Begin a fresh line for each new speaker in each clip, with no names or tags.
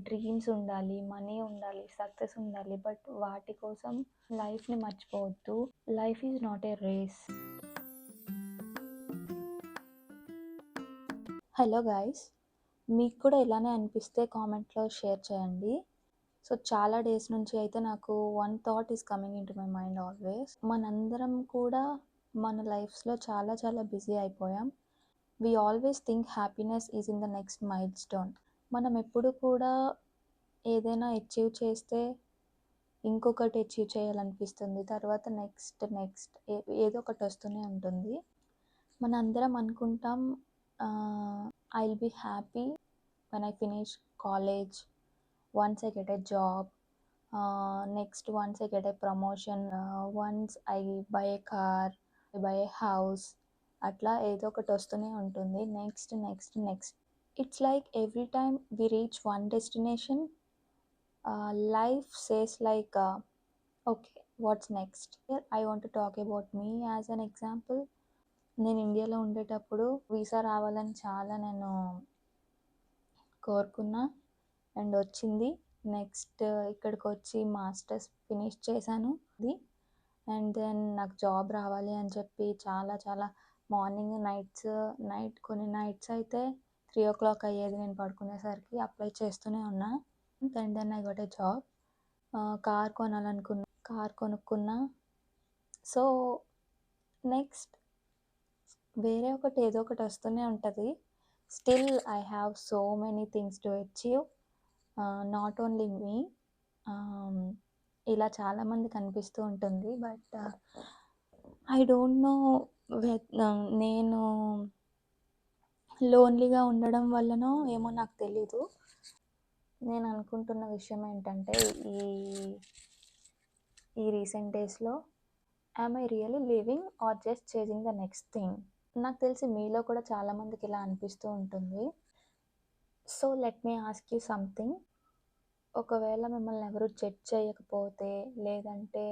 Dreams ఉండాలి, money ఉండాలి, success ఉండాలి. బట్ వాటి కోసం లైఫ్‌ని మర్చిపోవద్దు. Life is not a race. Hello guys! మీకు కూడా ఇలానే అనిపిస్తే కామెంట్‌లో షేర్ చేయండి. సో, చాలా డేస్ నుంచి అయితే నాకు one thought is coming into my mind always. మనందరం కూడా మన లైఫ్స్‌లో చాలా చాలా బిజీ అయిపోయాం. We always think happiness is in the next milestone. మనం ఎప్పుడు కూడా ఏదైనా అచీవ్ చేస్తే ఇంకొకటి అచీవ్ చేయాలనిపిస్తుంది. తర్వాత నెక్స్ట్ ఏదో ఒకటి వస్తూనే ఉంటుంది. మనందరం అనుకుంటాం I will be happy when I finish college, once I get a job, next once I get a promotion, once I buy a car, I buy a house. అట్లా ఏదో ఒకటి వస్తూనే ఉంటుంది. Next. It's like every time we reach one destination, life says like, okay, what's next? Here I want to talk about me as an example. నేను ఇండియాలో ఉండేటప్పుడు visa రావాలని చాలా నేను కోరుకున్నా అండ్ వచ్చింది. నెక్స్ట్ ఇక్కడికి వచ్చి మాస్టర్స్ ఫినిష్ చేశాను. అండ్ దెన్ నాకు జాబ్ రావాలి అని చెప్పి చాలా మార్నింగ్ నైట్ కొన్ని నైట్స్ అయితే 3 o'clock అయ్యేది నేను పడుకునేసరికి. అప్లై చేస్తూనే ఉన్నా. And then I got a job. Car కొనుక్కున్నా. సో నెక్స్ట్ వేరే ఒకటి ఏదో ఒకటి వస్తూనే ఉంటుంది. Still I have so many things to achieve. Not only me, ఇలా చాలామంది కనిపిస్తూ ఉంటుంది. బట్ ఐ డోంట్ నో నేను లోన్లీగా ఉండడం వల్లనో ఏమో నాకు తెలీదు. నేను అనుకుంటున్న విషయం ఏంటంటే ఈ రీసెంట్ డేస్లో am I really living or just chasing the next thing? నాకు తెలిసి మీలో కూడా చాలామందికి ఇలా అనిపిస్తూ ఉంటుంది. So let me ask you something. ఒకవేళ మిమ్మల్ని ఎవరు జడ్జ్ చేయకపోతే, లేదంటే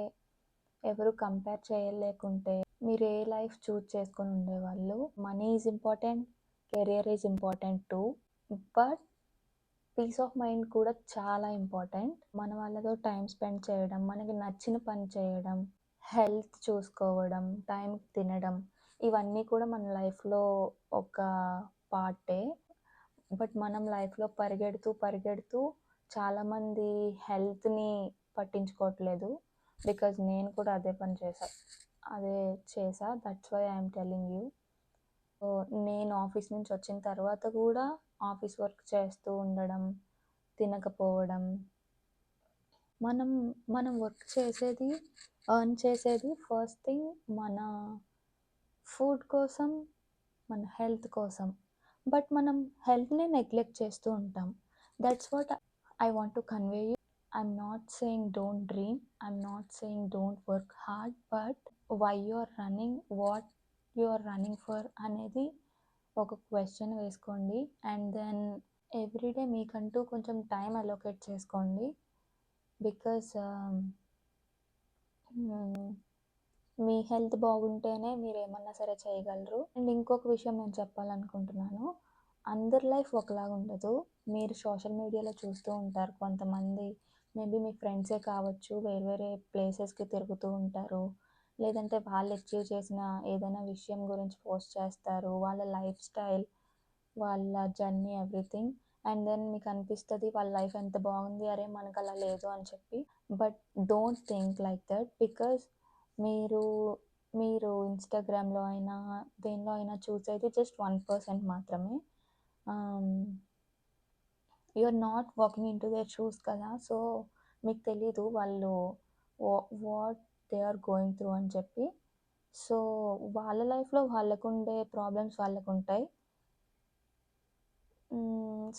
ఎవరు కంపేర్ చేయలేకుంటే మీరు ఏ లైఫ్ చూజ్ చేసుకొని ఉండేవాళ్ళు? Money is important, career is important too, but peace of mind కూడా చాలా ఇంపార్టెంట్. మన వాళ్ళతో టైం స్పెండ్ చేయడం, మనకి నచ్చిన పని చేయడం, హెల్త్ చూసుకోవడం, టైంకి తినడం, ఇవన్నీ కూడా మన లైఫ్లో ఒక పార్టే. బట్ మనం లైఫ్లో పరిగెడుతూ చాలామంది హెల్త్ని పట్టించుకోవట్లేదు. బికాజ్ నేను కూడా అదే చేసా. That's why I'm telling you. So నేను ఆఫీస్ నుంచి వచ్చిన తర్వాత కూడా ఆఫీస్ వర్క్ చేస్తూ ఉండడం, తినకపోవడం. మనం వర్క్ చేసేది, ఎర్న్ చేసేది ఫస్ట్ థింగ్ మన ఫుడ్ కోసం, మన హెల్త్ కోసం. బట్ మనం హెల్త్ని నెగ్లెక్ట్ చేస్తూ ఉంటాం. That's what I want to convey you. I'm not saying don't dream, I'm not saying don't work hard, but why you are running, what you are running for అనేది ఒక question వేసుకోండి. And then everyday మీకంటూ కొంచెం time allocate చేసుకోండి. Because మీ health బాగుంటేనే మీరు ఏమన్నా సరే చేయగలరు. అండ్ ఇంకొక విషయం నేను చెప్పాలనుకుంటున్నాను. అందరి లైఫ్ ఒకలాగా ఉండదు. మీరు సోషల్ మీడియాలో చూస్తూ ఉంటారు, కొంతమంది మేబీ మీ ఫ్రెండ్సే కావచ్చు, వేరే ప్లేసెస్కి తిరుగుతూ ఉంటారు, లేదంటే వాళ్ళు అచీవ్ చేసిన ఏదైనా విషయం గురించి పోస్ట్ చేస్తారు, వాళ్ళ లైఫ్ స్టైల్, వాళ్ళ జర్నీ, ఎవ్రీథింగ్. అండ్ దెన్ మీకు అనిపిస్తుంది వాళ్ళ లైఫ్ ఎంత బాగుంది, అరే మనకు అలా లేదు అని చెప్పి. But don't think like that. Because మీరు ఇన్స్టాగ్రామ్లో అయినా దేనిలో అయినా చూసేది జస్ట్ 1% మాత్రమే. You are not walking in to their shoes కదా. సో మీకు తెలీదు వాళ్ళు what they are going through అని చెప్పి. సో వాళ్ళ లైఫ్లో వాళ్ళకుండే ప్రాబ్లమ్స్ వాళ్ళకు ఉంటాయి.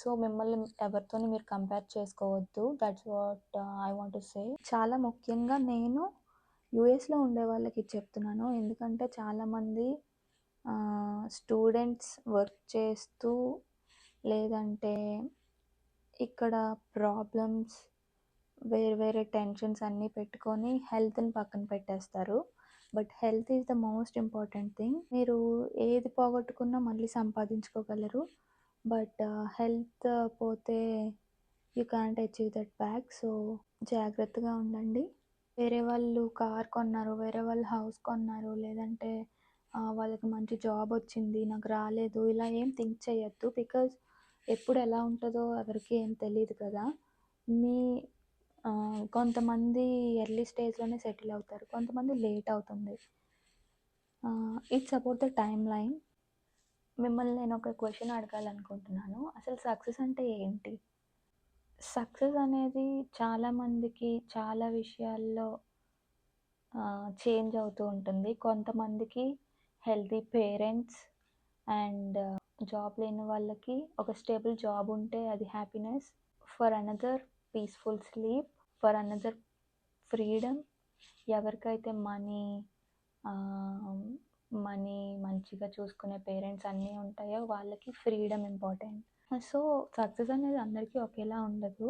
సో మిమ్మల్ని ఎవరితోని మీరు కంపేర్ చేసుకోవద్దు. That's what I want to say. చాలా ముఖ్యంగా నేను యూఎస్లో ఉండే వాళ్ళకి చెప్తున్నాను. ఎందుకంటే చాలామంది స్టూడెంట్స్ వర్క్ చేస్తూ, లేదంటే ఇక్కడ ప్రాబ్లమ్స్, వేరే టెన్షన్స్ అన్నీ పెట్టుకొని హెల్త్ని పక్కన పెట్టేస్తారు. But health is the most important thing. మీరు ఏది పోగొట్టుకున్నా మళ్ళీ సంపాదించుకోగలరు. బట్ హెల్త్ పోతే you can't achieve that back. So జాగ్రత్తగా ఉండండి. వేరే వాళ్ళు కార్ కొన్నారు, వేరే వాళ్ళు హౌస్ కొన్నారు, లేదంటే వాళ్ళకి మంచి జాబ్ వచ్చింది, నాకు రాలేదు, ఇలా ఏం థింక్ చేయొద్దు. బికాజ్ ఎప్పుడు ఎలా ఉంటుందో ఎవరికి ఏం తెలీదు కదా. మీ కొంతమంది ఎర్లీ స్టేజ్‌లోనే సెటిల్ అవుతారు, కొంతమంది లేట్ అవుతుంది. It's about the time line. మిమ్మల్ని నేను ఒక క్వెషన్ అడగాలనుకుంటున్నాను. అసలు సక్సెస్ అంటే ఏంటి? సక్సెస్ అనేది చాలామందికి చాలా విషయాల్లో చేంజ్ అవుతూ ఉంటుంది. కొంతమందికి హెల్తీ పేరెంట్స్ అండ్ జాబ్ లేని వాళ్ళకి ఒక స్టేబుల్ జాబ్ ఉంటే అది happiness. For another peaceful sleep. For another freedom. ఎవరికైతే మనీ మంచిగా చూసుకునే పేరెంట్స్ అన్నీ ఉంటాయో వాళ్ళకి ఫ్రీడమ్ ఇంపార్టెంట్. సో సక్సెస్ అనేది అందరికీ ఒకేలా ఉండదు.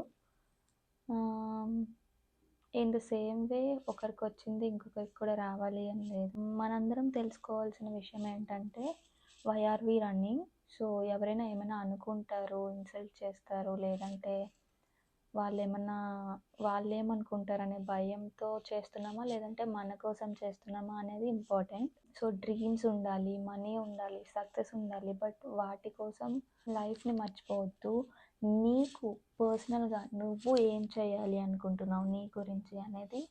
ఇన్ ద సేమ్ వే ఒకరికొచ్చింది ఇంకొకరికి కూడా రావాలి అని లేదు. మనందరం తెలుసుకోవాల్సిన విషయం ఏంటంటే why are we running. So ఎవరైనా ఏమైనా అనుకుంటారు, ఇన్సల్ట్ చేస్తారు, లేదంటే వాళ్ళేమనుకుంటారనే భయంతో చేస్తున్నామా, లేదంటే మన కోసం చేస్తున్నామా అనేది ఇంపార్టెంట్. సో డ్రీమ్స్ ఉండాలి, మనీ ఉండాలి, సక్సెస్ ఉండాలి, బట్ వాటి కోసం లైఫ్ని మర్చిపోవద్దు. నీకు పర్సనల్గా నువ్వు ఏం చేయాలి అనుకుంటున్నావు నీ గురించి అనేది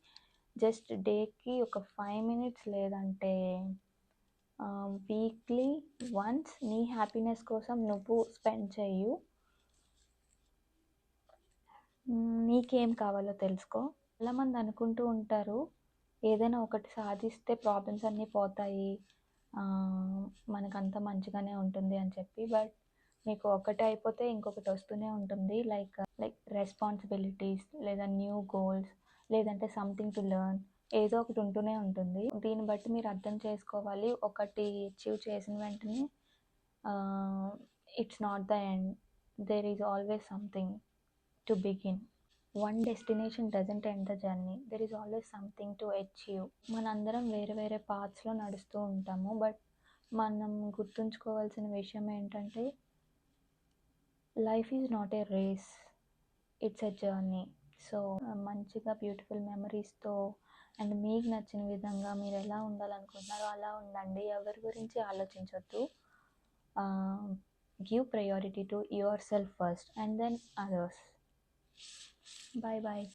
జస్ట్ డేకి ఒక 5 minutes లేదంటే వీక్లీ వన్స్ నీ హ్యాపీనెస్ కోసం నువ్వు స్పెండ్ చేయు. నీకేం కావాలో తెలుసుకో. చాలామంది అనుకుంటూ ఉంటారు ఏదైనా ఒకటి సాధిస్తే ప్రాబ్లమ్స్ అన్నీ పోతాయి, మనకంతా మంచిగానే ఉంటుంది అని చెప్పి. బట్ మీకు ఒకటి అయిపోతే ఇంకొకటి వస్తూనే ఉంటుంది. లైక్ రెస్పాన్సిబిలిటీస్, లేదా న్యూ గోల్స్, లేదంటే సంథింగ్ టు లెర్న్, ఏదో ఒకటి ఉంటూనే ఉంటుంది. దీన్ని బట్టి మీరు అర్థం చేసుకోవాలి, ఒకటి అచీవ్ చేసిన వెంటనే it's not the end. There is always something to begin. One destination doesn't end the journey, there is always something to achieve. మనందరం వేరే వేరే పాత్స్లో నడుస్తూ ఉంటాము, బట్ మనం గుర్తుంచుకోవాల్సిన విషయం ఏంటంటే life is not a race, it's a journey. So మంచిగా బ్యూటిఫుల్ మెమరీస్తో అండ్ మీకు నచ్చిన విధంగా మీరు ఎలా ఉండాలనుకుంటున్నారో అలా ఉండండి. ఎవరి గురించి ఆలోచించొద్దు. Give priority to yourself first and then others. Bye bye.